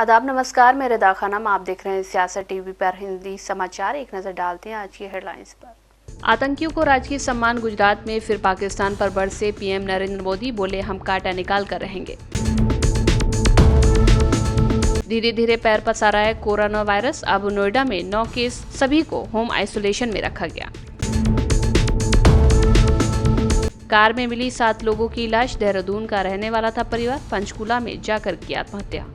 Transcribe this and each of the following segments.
आदाब, नमस्कार। मैं रिदा खानम, आप देख रहे हैं सियासत टीवी पर हिंदी समाचार। एक नजर डालते हैं आज की हेडलाइंस पर। आतंकियों को राजकीय सम्मान। गुजरात में फिर पाकिस्तान पर बरसे पीएम नरेंद्र मोदी, बोले हम कांटा निकाल कर रहेंगे। धीरे धीरे पैर पसार रहा है कोरोना वायरस। अब नोएडा में 9 केस, सभी को होम आइसोलेशन में रखा गया। कार में मिली 7 लोगों की लाश। देहरादून का रहने वाला था परिवार, पंचकूला में जाकर की आत्महत्या।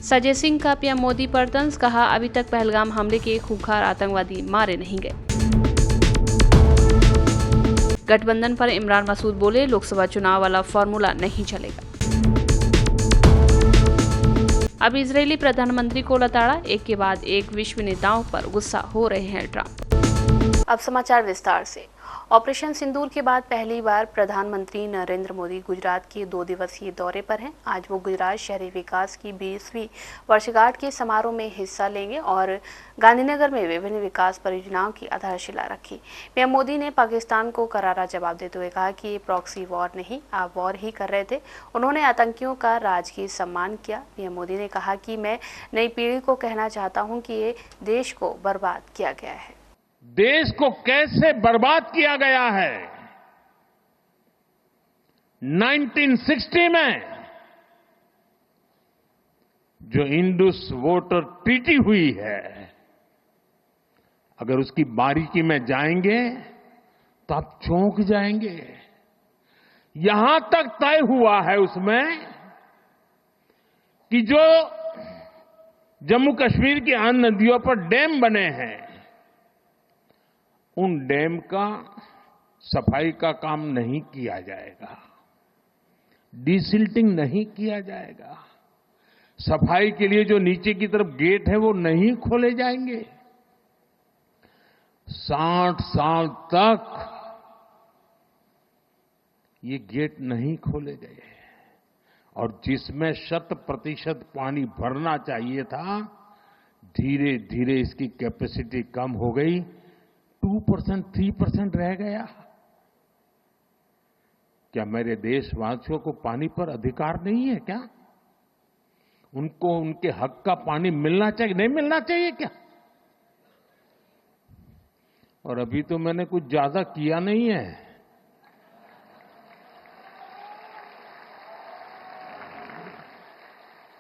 संजय सिंह का पीएम मोदी पर तंज, कहा अभी तक पहलगाम हमले के खूंखार आतंकवादी मारे नहीं गए। गठबंधन पर इमरान मसूद बोले लोकसभा चुनाव वाला फॉर्मूला नहीं चलेगा। अब इजरायली प्रधानमंत्री को लताड़ा, एक के बाद एक विश्व नेताओं पर गुस्सा हो रहे हैं ट्रंप। अब समाचार विस्तार से। ऑपरेशन सिंदूर के बाद पहली बार प्रधानमंत्री नरेंद्र मोदी गुजरात के 2 दिवसीय दौरे पर हैं। आज वो गुजरात शहरी विकास की 20वीं वर्षगांठ के समारोह में हिस्सा लेंगे और गांधीनगर में विभिन्न विकास परियोजनाओं की आधारशिला रखी। पीएम मोदी ने पाकिस्तान को करारा जवाब देते हुए कहा कि ये प्रॉक्सी वॉर नहीं, आप वॉर ही कर रहे थे। उन्होंने आतंकियों का राजकीय सम्मान किया। पीएम मोदी ने कहा कि मैं नई पीढ़ी को कहना चाहता हूँ कि ये देश को बर्बाद किया गया है। देश को कैसे बर्बाद किया गया है। 1960 में जो इंडस वाटर ट्रीटी हुई है, अगर उसकी बारीकी में जाएंगे तो आप चौंक जाएंगे। यहां तक तय हुआ है उसमें कि जो जम्मू कश्मीर की अन्य नदियों पर डैम बने हैं, उन डैम का सफाई का काम नहीं किया जाएगा, डिसिल्टिंग नहीं किया जाएगा। सफाई के लिए जो नीचे की तरफ गेट है वो नहीं खोले जाएंगे। 60 साल तक ये गेट नहीं खोले गए और जिसमें 100% पानी भरना चाहिए था, धीरे धीरे इसकी कैपेसिटी कम हो गई। 2%, 3% रह गया। क्या मेरे देशवासियों को पानी पर अधिकार नहीं है क्या? उनको उनके हक का पानी मिलना चाहिए, नहीं मिलना चाहिए क्या? और अभी तो मैंने कुछ ज्यादा किया नहीं है।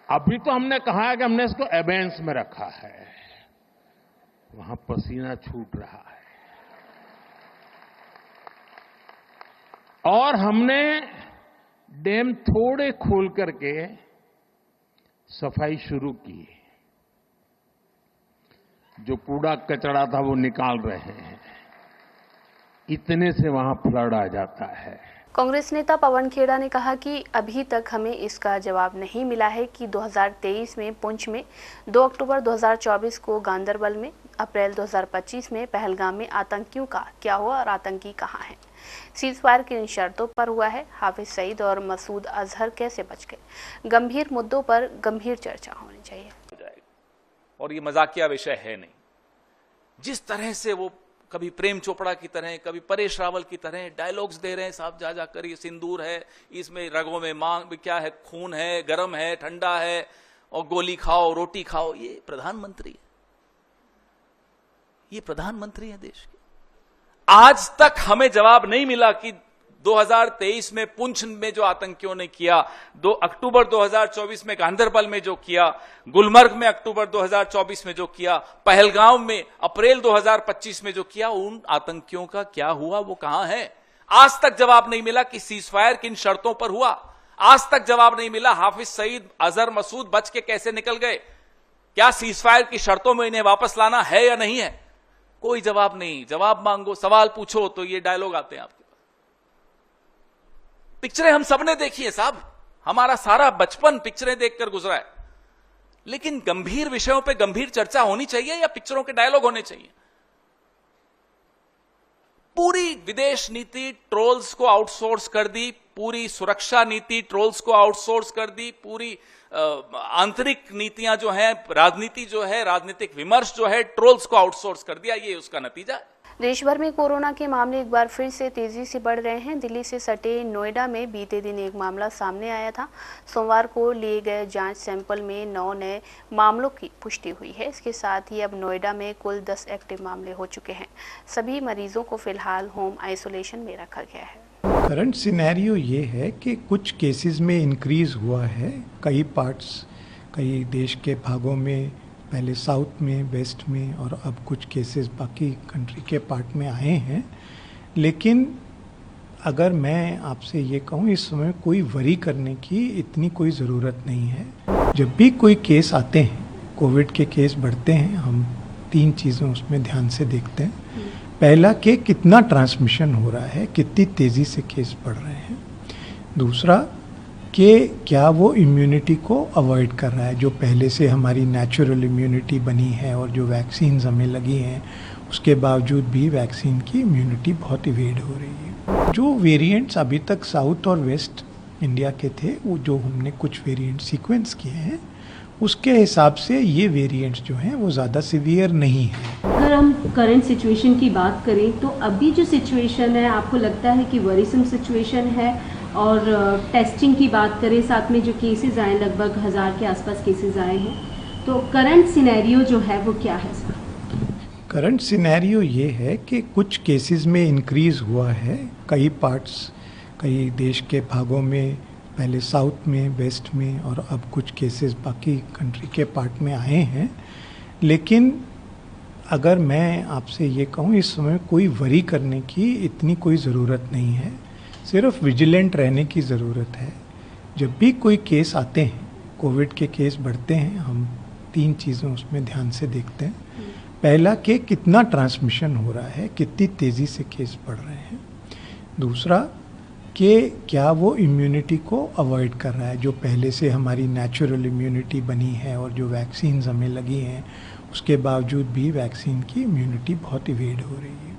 अभी तो हमने कहा है कि हमने इसको एबेंस में रखा है। वहां पसीना छूट रहा है और हमने डैम थोड़े खोल करके सफाई शुरू की। जो कूड़ा कचरा था वो निकाल रहे हैं। इतने से वहां फ्लड आ जाता है। कांग्रेस नेता पवन खेड़ा ने कहा कि अभी तक हमें इसका जवाब नहीं मिला है कि 2023 में पुंछ में, 2 अक्टूबर 2024 को गांदरबल में, अप्रैल 2025 में पहलगाम में आतंकियों का क्या हुआ और आतंकी कहां हैं। सीजफायर किन शर्तों पर हुआ है, हाफिज सईद और मसूद अजहर कैसे बच गए। गंभीर मुद्दों पर गंभीर चर्चा होनी चाहिए। और ये मजाकिया विषय है नहीं। जिस तरह से वो कभी प्रेम चोपड़ा की तरह, कभी परेश रावल की तरह डायलॉग्स दे रहे हैं साहब, जा जाकर ये सिंदूर है, इसमें रगों में मांग क्या है, खून है, गर्म है, ठंडा है, और गोली खाओ, रोटी खाओ। ये प्रधानमंत्री है, ये प्रधानमंत्री है देश के। आज तक हमें जवाब नहीं मिला कि 2023 में पुंछ में जो आतंकियों ने किया, 2 अक्टूबर 2024 में गांदरबल में जो किया, गुलमर्ग में अक्टूबर 2024 में जो किया, पहलगाम में अप्रैल 2025 में जो किया, उन आतंकियों का क्या हुआ, वो कहां है। आज तक जवाब नहीं मिला कि सीजफायर किन शर्तों पर हुआ। आज तक जवाब नहीं मिला हाफिज सईद, अजहर, मसूद बच के कैसे निकल गए। क्या सीजफायर की शर्तों में इन्हें वापस लाना है या नहीं है। कोई जवाब नहीं। जवाब मांगो, सवाल पूछो तो ये डायलॉग आते हैं आपके। पिक्चरें हम सबने देखी है साहब, हमारा सारा बचपन पिक्चरें देखकर गुजरा है। लेकिन गंभीर विषयों पे गंभीर चर्चा होनी चाहिए या पिक्चरों के डायलॉग होने चाहिए। पूरी विदेश नीति ट्रोल्स को आउटसोर्स कर दी, पूरी सुरक्षा नीति ट्रोल्स को आउटसोर्स कर दी, पूरी आंतरिक नीतियां जो है, राजनीति जो है, राजनीतिक विमर्श जो है, ट्रोल्स को आउटसोर्स कर दिया। ये उसका नतीजा है। देश भर में कोरोना के मामले एक बार फिर से तेजी से बढ़ रहे हैं। दिल्ली से सटे नोएडा में बीते दिन एक मामला सामने आया था। सोमवार को लिए गए जांच सैंपल में 9 नए मामलों की पुष्टि हुई है। इसके साथ ही अब नोएडा में कुल 10 एक्टिव मामले हो चुके हैं। सभी मरीजों को फिलहाल होम आइसोलेशन में रखा गया है। करंट सिनेरियो ये है कि कुछ केसेस में इंक्रीज हुआ है। कई देश के भागों में, पहले साउथ में, वेस्ट में, और अब कुछ केसेस बाकी कंट्री के पार्ट में आए हैं। लेकिन अगर मैं आपसे ये कहूँ, इस समय कोई वरी करने की इतनी कोई ज़रूरत नहीं है। जब भी कोई केस आते हैं, कोविड के केस बढ़ते हैं, हम 3 चीज़ें उसमें ध्यान से देखते हैं। पहला कि कितना ट्रांसमिशन हो रहा है, कितनी तेज़ी से केस बढ़ रहे हैं। दूसरा कि क्या वो इम्यूनिटी को अवॉइड कर रहा है, जो पहले से हमारी नेचुरल इम्यूनिटी बनी है और जो वैक्सीन्स हमें लगी हैं, उसके बावजूद भी वैक्सीन की इम्यूनिटी बहुत इवेड हो रही है। जो वेरिएंट्स अभी तक साउथ और वेस्ट इंडिया के थे, वो जो हमने कुछ वेरिएंट सीक्वेंस किए हैं, उसके हिसाब से ये वेरिएंट्स जो हैं वो ज़्यादा सीवियर नहीं है। अगर हम करंट सिचुएशन की बात करें तो अभी जो सिचुएशन है, आपको लगता है कि वरीसम सिचुएशन है? और टेस्टिंग की बात करें, साथ में जो केसेस आए, लगभग 1000 के आसपास केसेस आए हैं, तो करंट सिनेरियो जो है वो क्या है सर? करंट सिनेरियो ये है कि कुछ केसेस में इंक्रीज हुआ है। कई देश के भागों में, पहले साउथ में, वेस्ट में, और अब कुछ केसेस बाकी कंट्री के पार्ट में आए हैं। लेकिन अगर मैं आपसे ये कहूँ, इस समय कोई वरी करने की इतनी कोई ज़रूरत नहीं है। सिर्फ विजिलेंट रहने की ज़रूरत है। जब भी कोई केस आते हैं, कोविड के केस बढ़ते हैं, हम 3 चीज़ें उसमें ध्यान से देखते हैं। पहला कि कितना ट्रांसमिशन हो रहा है, कितनी तेज़ी से केस बढ़ रहे हैं। दूसरा कि क्या वो इम्यूनिटी को अवॉइड कर रहा है, जो पहले से हमारी नेचुरल इम्यूनिटी बनी है और जो वैक्सीन्स हमें लगी हैं, उसके बावजूद भी वैक्सीन की इम्यूनिटी बहुत इवेड हो रही है।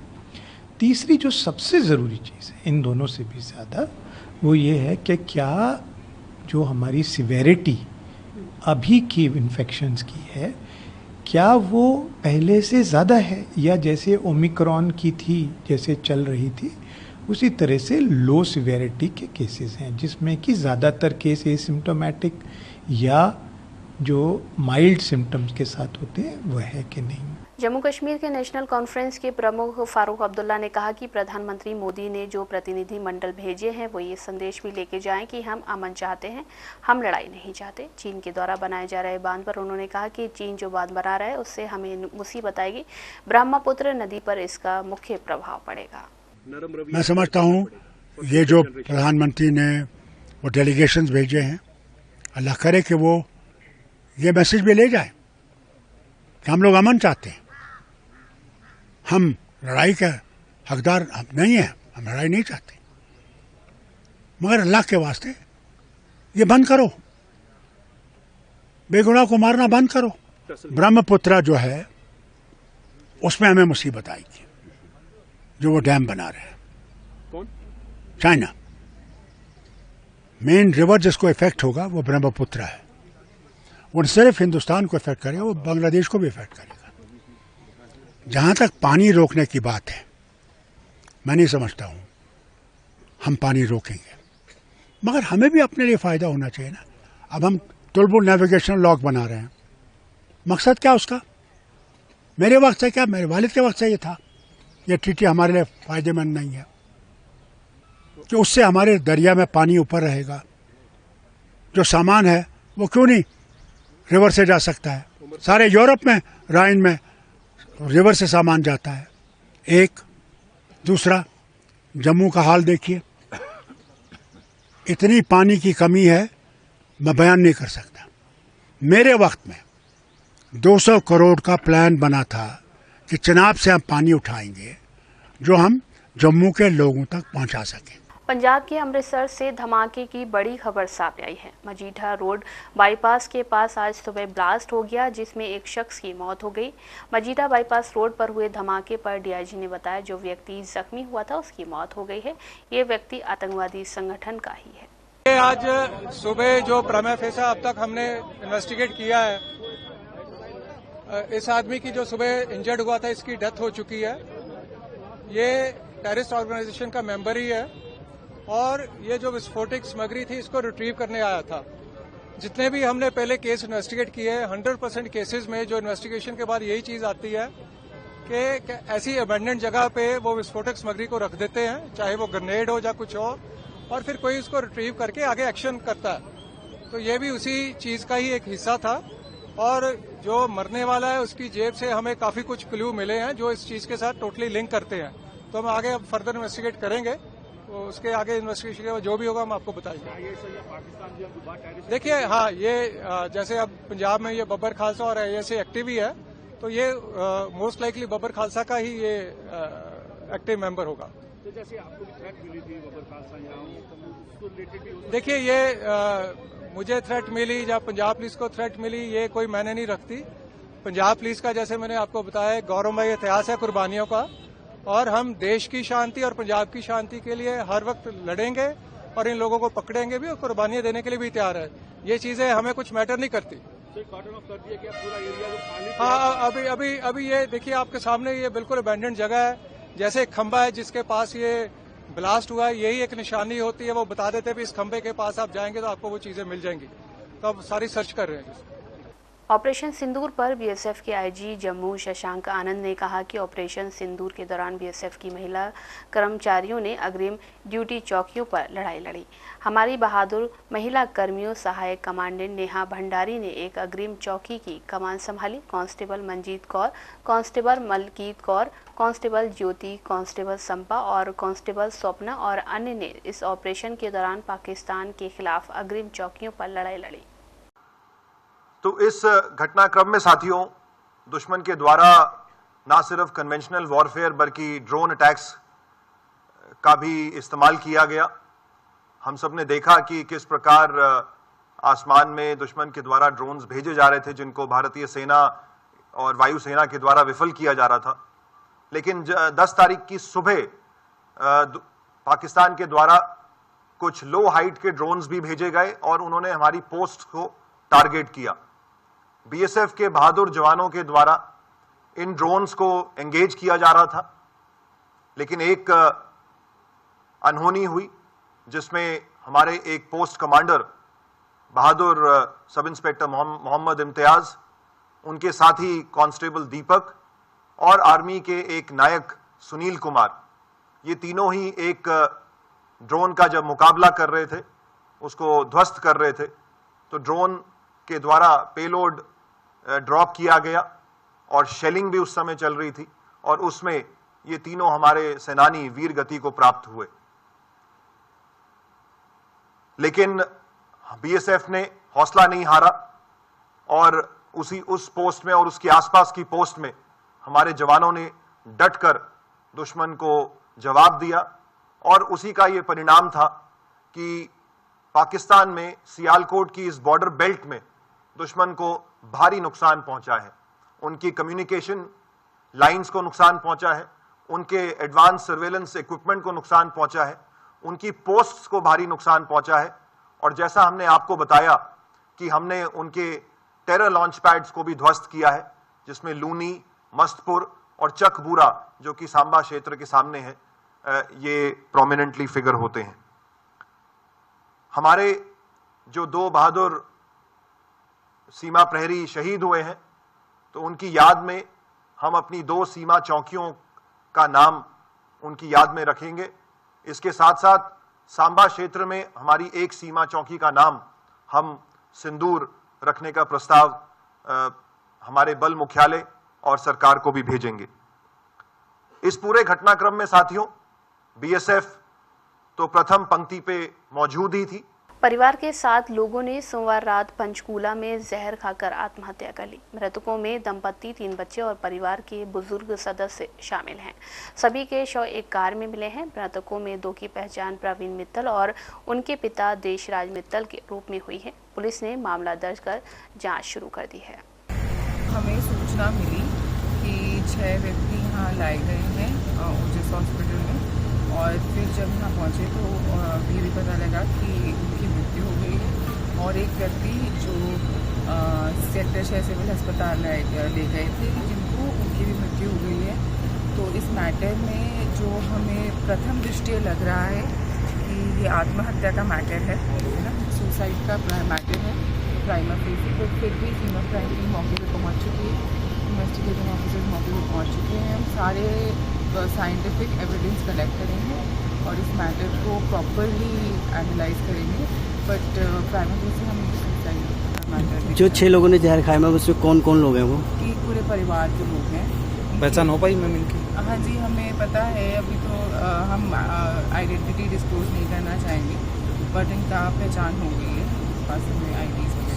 तीसरी जो सबसे ज़रूरी चीज़ है, इन दोनों से भी ज़्यादा, वो ये है कि क्या जो हमारी सिवेरिटी अभी की इन्फेक्शंस की है, क्या वो पहले से ज़्यादा है, या जैसे ओमिक्रॉन की थी, जैसे चल रही थी, उसी तरह से लो सिवेरिटी के केसेस हैं, जिसमें कि ज़्यादातर केस एसिम्प्टोमेटिक या जो माइल्ड सिम्टम्स के साथ होते हैं, वह है कि नहीं। जम्मू कश्मीर के नेशनल कॉन्फ्रेंस के प्रमुख फारूक अब्दुल्ला ने कहा कि प्रधानमंत्री मोदी ने जो प्रतिनिधि मंडल भेजे हैं, वो ये संदेश भी लेके जाएं कि हम अमन चाहते हैं, हम लड़ाई नहीं चाहते। चीन के द्वारा बनाए जा रहे बांध पर उन्होंने कहा कि चीन जो बांध बना रहा है, उससे हमें मुसीबत आएगी। ब्रह्मपुत्र नदी पर इसका मुख्य प्रभाव पड़ेगा। मैं समझता हूँ ये जो प्रधानमंत्री ने वो डेलीगेशंस भेजे हैं, अल्लाह करे कि वो ये मैसेज भी ले जाए कि हम लोग अमन चाहते हैं, हम लड़ाई के हकदार नहीं हैं, हम लड़ाई नहीं चाहते। मगर अल्लाह के वास्ते ये बंद करो, बेगुनाह को मारना बंद करो। ब्रह्मपुत्र जो है उसमें हमें मुसीबत आएगी, जो वो डैम बना रहे हैं। कौन? चाइना। मेन रिवर जिसको इफेक्ट होगा वो ब्रह्मपुत्र है। वो सिर्फ हिंदुस्तान को इफेक्ट करेगा, वो बांग्लादेश को भी इफेक्ट करेगा। जहां तक पानी रोकने की बात है, मैं नहीं समझता हूं हम पानी रोकेंगे, मगर हमें भी अपने लिए फायदा होना चाहिए ना। अब हम तुलबुल नेविगेशन लॉक बना रहे हैं, मकसद क्या उसका? मेरे वक्त से क्या, मेरे वालिद के वक्त से ये था। ये ट्रीटी हमारे लिए फायदेमंद नहीं है कि उससे हमारे दरिया में पानी ऊपर रहेगा। जो सामान है वो क्यों नहीं रिवर से जा सकता है? सारे यूरोप में, राइन में रिवर से सामान जाता है। एक दूसरा, जम्मू का हाल देखिए, इतनी पानी की कमी है, मैं बयान नहीं कर सकता। मेरे वक्त में 200 करोड़ का प्लान बना था कि चिनाब से हम पानी उठाएंगे, जो हम जम्मू के लोगों तक पहुंचा सकें। पंजाब के अमृतसर से धमाके की बड़ी खबर सामने आई है। मजीठा रोड बाईपास के पास आज सुबह ब्लास्ट हो गया, जिसमें एक शख्स की मौत हो गई। मजीठा बाईपास रोड पर हुए धमाके पर डीआईजी ने बताया, जो व्यक्ति जख्मी हुआ था उसकी मौत हो गई है। ये व्यक्ति आतंकवादी संगठन का ही है। आज सुबह जो प्रमा फेसा अब तक हमने इन्वेस्टिगेट किया है, इस आदमी की जो सुबह इंजर्ड हुआ था, इसकी डेथ हो चुकी है। ये टेररिस्ट ऑर्गेनाइजेशन का मेंबर ही है और ये जो विस्फोटक सामग्री थी इसको रिट्रीव करने आया था। जितने भी हमने पहले केस इन्वेस्टिगेट किए 100% केसेस में जो इन्वेस्टिगेशन के बाद यही चीज आती है कि ऐसी अबेंडेंट जगह पे वो विस्फोटक सामग्री को रख देते हैं, चाहे वो ग्रेनेड हो या कुछ हो, और फिर कोई उसको रिट्रीव करके आगे एक्शन करता है। तो ये भी उसी चीज का ही एक हिस्सा था और जो मरने वाला है उसकी जेब से हमें काफी कुछ क्लू मिले हैं जो इस चीज के साथ टोटली लिंक करते हैं। तो हम आगे अब फर्दर इन्वेस्टिगेट करेंगे, तो उसके आगे इन्वेस्टिगेशन के बाद जो भी होगा हम आपको बताएंगे। देखिए, हाँ, ये जैसे अब पंजाब में ये बब्बर खालसा और ऐसे एक्टिव ही है, तो ये मोस्ट लाइकली बब्बर खालसा का ही ये एक्टिव मेंबर होगा। तो जैसे आपको थ्रेट मिली थी बब्बर खालसा यहाँ, देखिए, ये मुझे थ्रेट मिली या पंजाब पुलिस को थ्रेट मिली, ये कोई मैंने नहीं रखती। पंजाब पुलिस का, जैसे मैंने आपको बताया, गौरवमय इतिहास है कुर्बानियों का, और हम देश की शांति और पंजाब की शांति के लिए हर वक्त लड़ेंगे और इन लोगों को पकड़ेंगे भी और कुर्बानियां देने के लिए भी तैयार है। ये चीजें हमें कुछ मैटर नहीं करती। कर दिया क्या पूरा एरिया को खाली? हाँ, अभी ये देखिए आपके सामने, ये बिल्कुल अबैंडन्ड जगह है। जैसे एक खंबा है जिसके पास ये ब्लास्ट हुआ है, यही एक निशानी होती है, वो बता देते हैं भी इस खंबे के पास आप जाएंगे तो आपको वो चीजें मिल जाएंगी। तो अब सारी सर्च कर रहे हैं। ऑपरेशन सिंदूर पर बीएसएफ के आईजी जम्मू शशांक आनंद ने कहा कि ऑपरेशन सिंदूर के दौरान बीएसएफ की महिला कर्मचारियों ने अग्रिम ड्यूटी चौकियों पर लड़ाई लड़ी। हमारी बहादुर महिला कर्मियों सहायक कमांडेंट नेहा भंडारी ने एक अग्रिम चौकी की कमान संभाली। Constable Manjeet Kaur, constable Malkit Kaur, constable Jyoti, constable Sampa और कांस्टेबल स्वप्ना और अन्य ने इस ऑपरेशन के दौरान पाकिस्तान के खिलाफ अग्रिम चौकियों पर लड़ाई लड़ी। तो इस घटनाक्रम में साथियों, दुश्मन के द्वारा ना सिर्फ कन्वेंशनल वॉरफेयर बल्कि ड्रोन अटैक्स का भी इस्तेमाल किया गया। हम सब ने देखा कि किस प्रकार आसमान में दुश्मन के द्वारा ड्रोन्स भेजे जा रहे थे जिनको भारतीय सेना और वायुसेना के द्वारा विफल किया जा रहा था। लेकिन 10 तारीख की सुबह पाकिस्तान के द्वारा कुछ लो हाइट के ड्रोन्स भी भेजे गए और उन्होंने हमारी पोस्ट को टारगेट किया। बीएसएफ के बहादुर जवानों के द्वारा इन ड्रोन्स को एंगेज किया जा रहा था, लेकिन एक अनहोनी हुई जिसमें हमारे एक पोस्ट कमांडर बहादुर सब इंस्पेक्टर मोहम्मद इम्तियाज, उनके साथी कांस्टेबल दीपक और आर्मी के एक नायक सुनील कुमार, ये तीनों ही एक ड्रोन का जब मुकाबला कर रहे थे, उसको ध्वस्त कर रहे थे, तो ड्रोन के द्वारा पेलोड ड्रॉप किया गया और शेलिंग भी उस समय चल रही थी और उसमें ये तीनों हमारे सेनानी वीर गति को प्राप्त हुए। लेकिन बीएसएफ ने हौसला नहीं हारा और उस पोस्ट में और उसके आसपास की पोस्ट में हमारे जवानों ने डटकर दुश्मन को जवाब दिया और उसी का ये परिणाम था कि पाकिस्तान में सियालकोट की इस बॉर्डर बेल्ट में दुश्मन को भारी नुकसान पहुंचा है। उनकी कम्युनिकेशन लाइंस को नुकसान पहुंचा है, उनके एडवांस सर्वेलेंस इक्विपमेंट को नुकसान पहुंचा है, उनकी पोस्ट्स को भारी नुकसान पहुंचा है और जैसा हमने आपको बताया कि हमने उनके टेरर लॉन्च पैड्स को भी ध्वस्त किया है, जिसमें लूनी, मस्तपुर और चकबूरा, जो कि सांबा क्षेत्र के सामने है, ये प्रोमिनेंटली फिगर होते हैं। हमारे जो 2 बहादुर सीमा प्रहरी शहीद हुए हैं, तो उनकी याद में हम अपनी 2 सीमा चौकियों का नाम उनकी याद में रखेंगे। इसके साथ साथ सांबा क्षेत्र में हमारी एक सीमा चौकी का नाम हम सिंदूर रखने का प्रस्ताव हमारे बल मुख्यालय और सरकार को भी भेजेंगे। इस पूरे घटनाक्रम में साथियों, बीएसएफ तो प्रथम पंक्ति पे मौजूद ही थी। परिवार के 7 लोगों ने सोमवार रात पंचकूला में जहर खाकर आत्महत्या कर ली। मृतकों में दंपति, 3 बच्चे और परिवार के बुजुर्ग सदस्य शामिल हैं। सभी के शव एक कार में मिले हैं। मृतकों में 2 की पहचान प्रवीण मित्तल और उनके पिता देशराज मित्तल के रूप में हुई है। पुलिस ने मामला दर्ज कर जाँच शुरू कर दी है। हमें सूचना मिली कि 6 व्यक्ति यहाँ लाए गए हैं ओजस हॉस्पिटल में, और फिर जब यहाँ पहुँचे तो ये भी पता लगा कि उनकी मृत्यु हो गई है और एक व्यक्ति जो सेक्टर 6 सिविल अस्पताल ले गए थे, जिनको उनकी भी मृत्यु हो गई है। तो इस मैटर में जो जो हमें प्रथम दृष्टया लग रहा है कि ये आत्महत्या का मैटर है ना, सुसाइड का मैटर है प्राइमा फेसी, बट फिर भी फीमेल क्राइम टीम मौके पर पहुँच चुकी है, इन्वेस्टिगेटिंग ऑफिसर्स मौके पर पहुँच चुके हैं। हम सारे साइंटिफिक एविडेंस कलेक्ट करेंगे और इस मैटर को प्रॉपरली एनालाइज करेंगे, बट प्राइमा फेसी हम सुसाइड मैटर जो 6 लोगों ने जहर खाया, मैम उसमें कौन कौन लोग हैं? वो पूरे परिवार के लोग हैं। पहचान हो पाई मैम इनकी? हाँ जी, हमें पता है, अभी तो हम आइडेंटिटी डिस्क्लोज नहीं करना चाहेंगे, बट इनका पहचान हो गई है, पास में आईडीज वगैरह।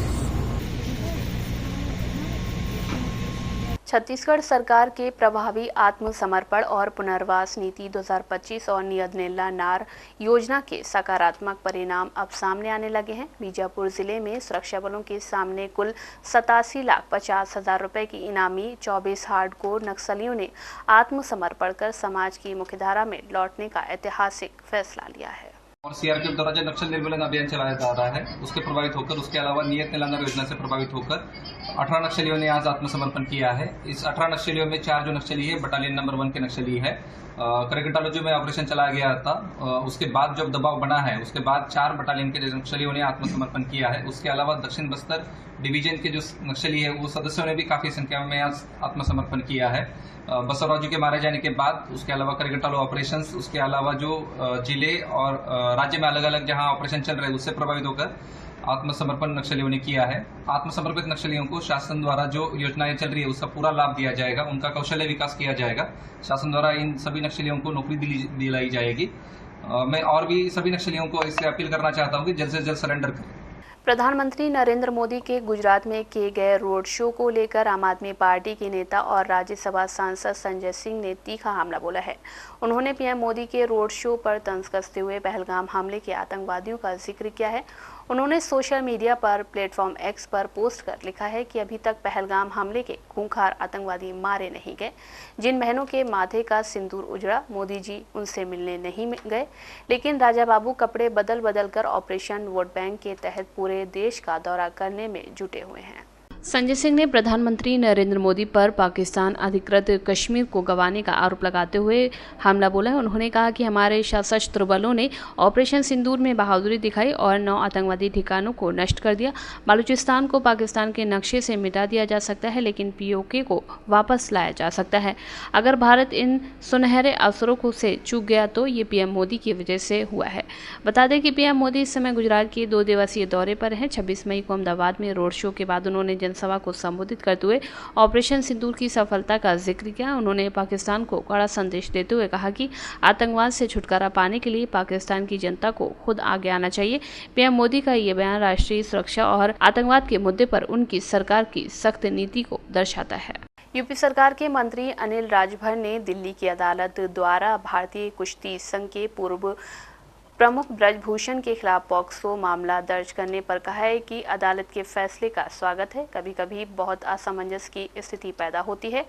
छत्तीसगढ़ सरकार के प्रभावी आत्मसमर्पण और पुनर्वास नीति 2025 और नियत नेल्ला नार योजना के सकारात्मक परिणाम अब सामने आने लगे हैं। बीजापुर जिले में सुरक्षा बलों के सामने कुल 87,50,000 रुपए की इनामी 24 हार्डकोर नक्सलियों ने आत्मसमर्पण कर समाज की मुख्यधारा में लौटने का ऐतिहासिक फैसला लिया है। और सीआरपीएफ द्वारा जो नक्सल निर्मूलन अभियान चलाया जा रहा है उसके प्रभावित होकर, उसके अलावा नियत नेल्ला योजना से प्रभावित होकर 18 नक्सलियों ने आज आत्मसमर्पण किया है। इस 18 नक्सलियों में 4 जो नक्सली है बटालियन नंबर 1 के नक्सली है। करकटालो में ऑपरेशन चलाया गया था, उसके बाद जब दबाव बना है उसके बाद 4 बटालियन के नक्सलियों ने आत्मसमर्पण किया है। उसके अलावा दक्षिण बस्तर डिवीजन के जो नक्सली है वो सदस्यों ने भी काफी संख्या में आज आत्मसमर्पण किया है। बसवराजू के मारे जाने के बाद उसके अलावा करकटालो ऑपरेशंस, उसके अलावा जो जिले और राज्य में अलग अलग जहां ऑपरेशन चल रहे हैं उससे प्रभावित होकर आत्मसमर्पण नक्सलियों ने किया है। आत्मसमर्पित नक्सलियों को शासन द्वारा जो योजनाएं चल रही है उसका पूरा लाभ दिया जाएगा, उनका कौशल्य विकास किया जाएगा। शासन द्वारा इन सभी नक्सलियों को नौकरी दिलाई जाएगी। मैं और भी सभी नक्सलियों को इससे अपील करना चाहता हूं कि जल्द से जल्द सरेंडर करें। प्रधानमंत्री नरेंद्र मोदी के गुजरात में किए गए रोड शो को लेकर आम आदमी पार्टी के नेता और राज्यसभा सांसद संजय सिंह ने तीखा हमला बोला है। उन्होंने पीएम मोदी के रोड शो पर तंज कसते हुए पहलगाम हमले के आतंकवादियों का जिक्र किया है। उन्होंने सोशल मीडिया पर प्लेटफॉर्म एक्स पर पोस्ट कर लिखा है कि अभी तक पहलगाम हमले के खूंखार आतंकवादी मारे नहीं गए। जिन बहनों के माथे का सिंदूर उजड़ा, मोदी जी उनसे मिलने नहीं गए, लेकिन राजा बाबू कपड़े बदल बदल कर ऑपरेशन वोट बैंक के तहत पूरे देश का दौरा करने में जुटे हुए हैं। संजय सिंह ने प्रधानमंत्री नरेंद्र मोदी पर पाकिस्तान अधिकृत कश्मीर को गंवाने का आरोप लगाते हुए हमला बोला है। उन्होंने कहा कि हमारे सशस्त्र बलों ने ऑपरेशन सिंदूर में बहादुरी दिखाई और 9 आतंकवादी ठिकानों को नष्ट कर दिया। बलूचिस्तान को पाकिस्तान के नक्शे से मिटा दिया जा सकता है, लेकिन पीओके को वापस लाया जा सकता है। अगर भारत इन सुनहरे अवसरों को से चूक गया तो ये पीएम मोदी की वजह से हुआ है। बता दें कि पीएम मोदी इस समय गुजरात के 2 दिवसीय दौरे पर हैं। 26 मई को अहमदाबाद में रोड शो के बाद उन्होंने जनसभा को संबोधित करते हुए ऑपरेशन सिंदूर की सफलता का जिक्र किया। उन्होंने पाकिस्तान को कड़ा संदेश देते हुए कहा कि आतंकवाद से छुटकारा पाने के लिए पाकिस्तान की जनता को खुद आगे आना चाहिए। पीएम मोदी का ये बयान राष्ट्रीय सुरक्षा और आतंकवाद के मुद्दे पर उनकी सरकार की सख्त नीति को दर्शाता है। यूपी सरकार के मंत्री अनिल राजभर ने दिल्ली की अदालत द्वारा भारतीय कुश्ती संघ के पूर्व प्रमुख ब्रजभूषण के खिलाफ पॉक्सो मामला दर्ज करने पर कहा है कि अदालत के फैसले का स्वागत है। कभी कभी बहुत असमंजस की स्थिति पैदा होती है।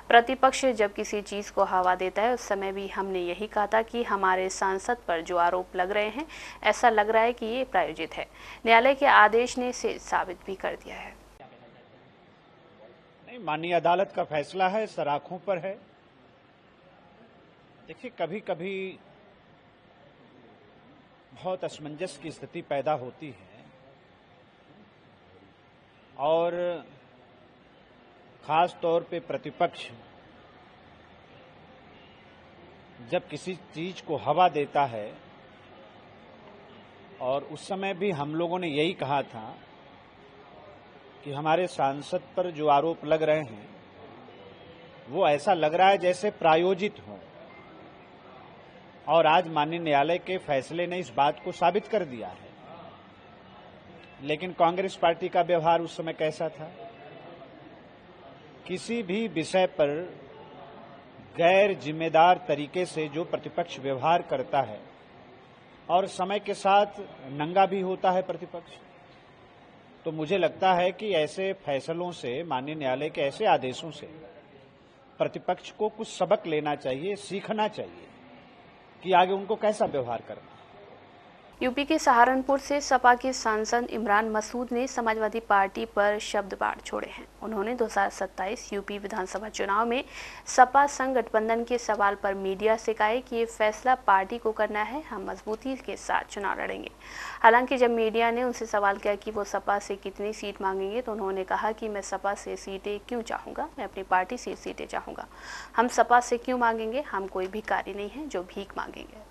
प्रतिपक्ष जब किसी चीज को हवा देता है उस समय भी हमने यही कहा था कि हमारे सांसद पर जो आरोप लग रहे हैं ऐसा लग रहा है कि ये प्रायोजित है। न्यायालय के आदेश ने इसे साबित भी कर दिया है। नहीं, माननीय अदालत का फैसला है, सराखों पर है। देखिए, कभी कभी बहुत असमंजस की स्थिति पैदा होती है और खास तौर पे प्रतिपक्ष जब किसी चीज को हवा देता है, और उस समय भी हम लोगों ने यही कहा था कि हमारे सांसद पर जो आरोप लग रहे हैं वो ऐसा लग रहा है जैसे प्रायोजित हो, और आज माननीय न्यायालय के फैसले ने इस बात को साबित कर दिया है। लेकिन कांग्रेस पार्टी का व्यवहार उस समय कैसा था? किसी भी विषय पर गैर जिम्मेदार तरीके से जो प्रतिपक्ष व्यवहार करता है और समय के साथ नंगा भी होता है प्रतिपक्ष, तो मुझे लगता है कि ऐसे फैसलों से, माननीय न्यायालय के ऐसे आदेशों से प्रतिपक्ष को कुछ सबक लेना चाहिए, सीखना चाहिए कि आगे उनको कैसा व्यवहार करना है। यूपी के सहारनपुर से सपा के सांसद इमरान मसूद ने समाजवादी पार्टी पर शब्दबाढ़ छोड़े हैं। उन्होंने 2027 यूपी विधानसभा चुनाव में सपा संघ गठबंधन के सवाल पर मीडिया से कहा कि ये फैसला पार्टी को करना है, हम मजबूती के साथ चुनाव लड़ेंगे। हालांकि जब मीडिया ने उनसे सवाल किया कि वो सपा से कितनी सीट मांगेंगे तो उन्होंने कहा कि मैं सपा से सीटें क्यों चाहूँगा, मैं अपनी पार्टी से सीटें चाहूँगा। हम सपा से क्यों मांगेंगे, हम कोई भिखारी नहीं है जो भीख मांगेंगे।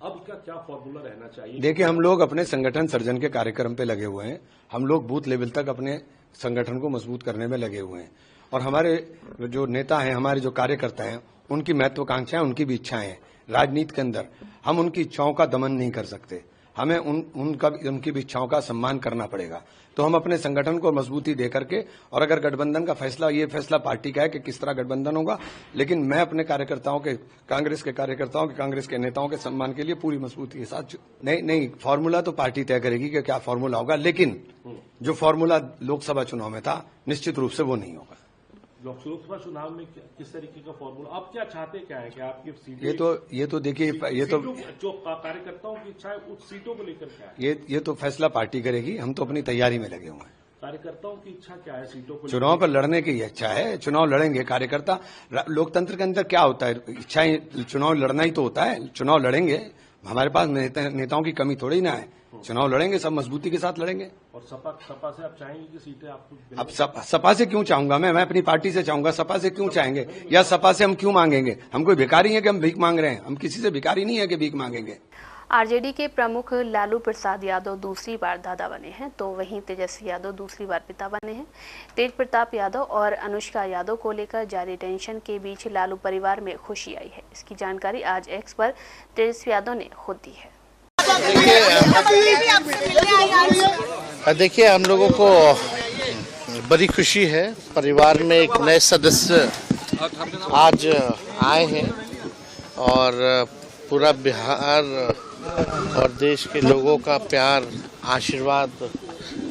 अब का क्या फॉर्मूला रहना चाहिए? देखिए, हम लोग अपने संगठन सर्जन के कार्यक्रम पे लगे हुए हैं। हम लोग बूथ लेवल तक अपने संगठन को मजबूत करने में लगे हुए हैं और हमारे जो नेता हैं, हमारे जो कार्यकर्ता हैं, उनकी महत्वाकांक्षाएं, उनकी भी इच्छाएं हैं। राजनीति के अंदर हम उनकी इच्छाओं का दमन नहीं कर सकते, हमें उनकी भी इच्छाओं का सम्मान करना पड़ेगा। तो हम अपने संगठन को मजबूती दे करके, और अगर गठबंधन का फैसला, ये फैसला पार्टी का है कि किस तरह गठबंधन होगा, लेकिन मैं अपने कार्यकर्ताओं के, कांग्रेस के नेताओं के सम्मान के लिए पूरी मजबूती के साथ नहीं, फॉर्मूला तो पार्टी तय करेगी कि क्या फॉर्मूला होगा, लेकिन जो फॉर्मूला लोकसभा चुनाव में था निश्चित रूप से वो नहीं होगा। लोकसभा चुनाव में किस तरीके का फॉर्मूला आप क्या चाहते, क्या है कि आपकी सीटें? ये तो देखिए, ये तो जो कार्यकर्ताओं की इच्छा है उस सीटों को लेकर क्या है? ये तो फैसला पार्टी करेगी। हम तो अपनी तैयारी में लगे हुए हैं। कार्यकर्ताओं की इच्छा क्या है सीटों को? चुनाव पर लड़ने की इच्छा है, चुनाव लड़ेंगे कार्यकर्ता। लोकतंत्र के अंदर क्या होता है, इच्छाएं, चुनाव लड़ना ही तो होता है। चुनाव लड़ेंगे, हमारे पास नेताओं की कमी थोड़ी ना है। चुनाव लड़ेंगे, सब मजबूती के साथ लड़ेंगे। और सपा से आप चाहेंगे कि सीटें आपको? अब सपा से क्यों चाहूंगा मैं अपनी पार्टी से चाहूंगा। सपा से क्यों चाहेंगे, या सपा से हम क्यों मांगेंगे? हम कोई भिखारी हैं कि हम भीख मांग रहे हैं? हम किसी से भिखारी नहीं है कि भीख मांगेंगे। आरजेडी के प्रमुख लालू प्रसाद यादव दूसरी बार दादा बने हैं, तो वहीं तेजस्वी यादव दूसरी बार पिता बने हैं। तेज प्रताप यादव और अनुष्का यादव को लेकर जारी टेंशन के बीच लालू परिवार में खुशी आई है। इसकी जानकारी आज एक्स पर तेजस्वी यादव ने खुद दी है। देखिए, हम लोगों को बड़ी खुशी है, परिवार में एक नए सदस्य आज आए हैं और पूरा बिहार और देश के लोगों का प्यार, आशीर्वाद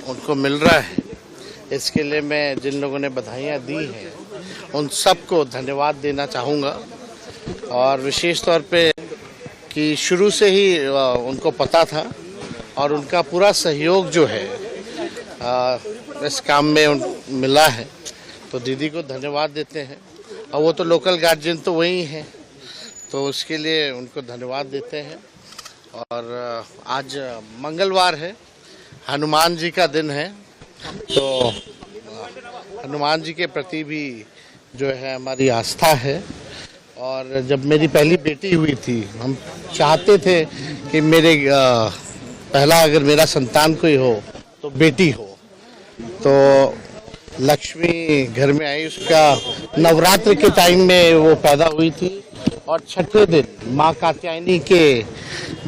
उनको मिल रहा है। इसके लिए मैं जिन लोगों ने बधाइयाँ दी हैं उन सबको धन्यवाद देना चाहूँगा, और विशेष तौर पे कि शुरू से ही उनको पता था और उनका पूरा सहयोग जो है इस काम में मिला है, तो दीदी को धन्यवाद देते हैं। और वो तो लोकल गार्जियन तो वही हैं, तो उसके लिए उनको धन्यवाद देते हैं। और आज मंगलवार है, हनुमान जी का दिन है, तो हनुमान जी के प्रति भी जो है हमारी आस्था है। और जब मेरी पहली बेटी हुई थी, हम चाहते थे कि मेरे पहला अगर मेरा संतान कोई हो तो बेटी हो। तो लक्ष्मी घर में आई, उसका नवरात्र के टाइम में वो पैदा हुई थी और छठे दिन माँ कात्यायनी के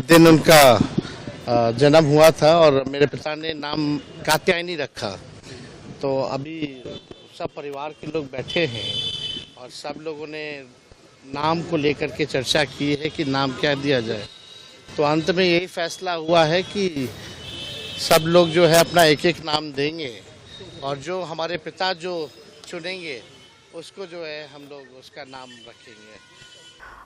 दिन उनका जन्म हुआ था और मेरे पिता ने नाम कात्यायनी रखा। तो अभी सब परिवार के लोग बैठे हैं और सब लोगों ने नाम को लेकर के चर्चा की है कि नाम क्या दिया जाए। तो अंत में यही फैसला हुआ है कि सब लोग जो है अपना एक एक नाम देंगे और जो हमारे पिता जो चुनेंगे उसको जो है हम लोग उसका नाम रखेंगे।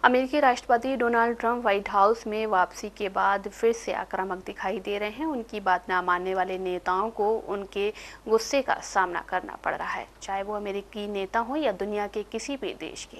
अमेरिकी राष्ट्रपति डोनाल्ड ट्रंप व्हाइट हाउस में वापसी के बाद फिर से आक्रामक दिखाई दे रहे हैं। उनकी बात न मानने वाले नेताओं को उनके गुस्से का सामना करना पड़ रहा है, चाहे वो अमेरिकी नेता हो या दुनिया के किसी भी देश के।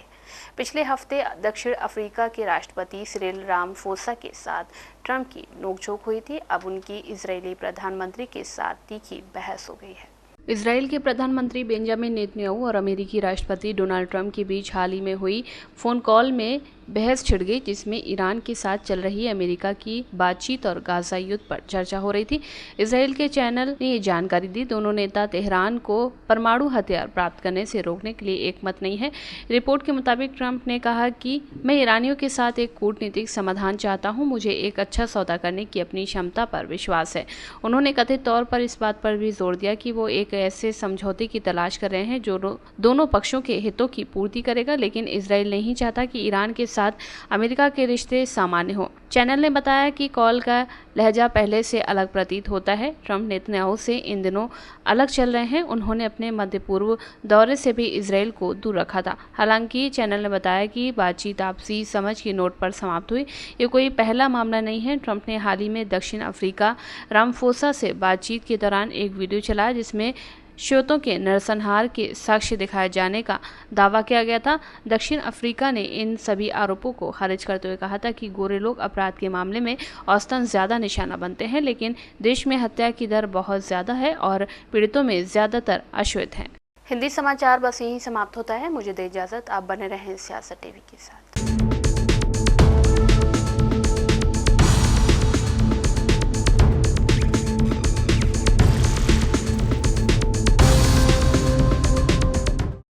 पिछले हफ्ते दक्षिण अफ्रीका के राष्ट्रपति सिरिल रामाफोसा के साथ ट्रंप की नोकझोंक हुई थी। अब उनकी इजरायली प्रधानमंत्री के साथ तीखी बहस हो गई है। इजराइल के प्रधानमंत्री बेंजामिन नेतन्याहू और अमेरिकी राष्ट्रपति डोनाल्ड ट्रंप के बीच हाल ही में हुई फोन कॉल में बहस छिड़ गई, जिसमें ईरान के साथ चल रही अमेरिका की बातचीत और गाजा युद्ध पर चर्चा हो रही थी। इजराइल के चैनल ने ये जानकारी दी। दोनों नेता तेहरान को परमाणु हथियार प्राप्त करने से रोकने के लिए एकमत नहीं है। रिपोर्ट के मुताबिक ट्रंप ने कहा कि मैं ईरानियों के साथ एक कूटनीतिक समाधान चाहता हूं, मुझे एक अच्छा सौदा करने की अपनी क्षमता पर विश्वास है। उन्होंने कथित तौर पर इस बात पर भी जोर दिया कि वो एक ऐसे समझौते की तलाश कर रहे हैं जो दोनों पक्षों के हितों की पूर्ति करेगा, लेकिन इजराइल नहीं चाहता कि ईरान के साथ अमेरिका के रिश्ते सामान्य हों। चैनल ने बताया कि कॉल का लहजा पहले से अलग प्रतीत होता है। ट्रंप नेतन्याहू से इन दिनों अलग चल रहे हैं। उन्होंने अपने मध्य पूर्व दौरे से भी इजरायल को दूर रखा था। हालांकि चैनल ने बताया कि बातचीत आपसी समझ की नोट पर समाप्त हुई। ये कोई पहला मामला नहीं है। ट्रंप ने हाल ही में दक्षिण अफ्रीका रामफोसा से बातचीत के दौरान एक वीडियो चलाया जिसमें शोतों के नरसंहार के साक्ष्य दिखाए जाने का दावा किया गया था। दक्षिण अफ्रीका ने इन सभी आरोपों को खारिज करते हुए कहा था कि गोरे लोग अपराध के मामले में औसतन ज्यादा निशाना बनते हैं, लेकिन देश में हत्या की दर बहुत ज्यादा है और पीड़ितों में ज्यादातर अश्वेत हैं। हिंदी समाचार बस यहीं समाप्त होता है। मुझे दे इजाजत। आप बने रहें सियासत टीवी के साथ।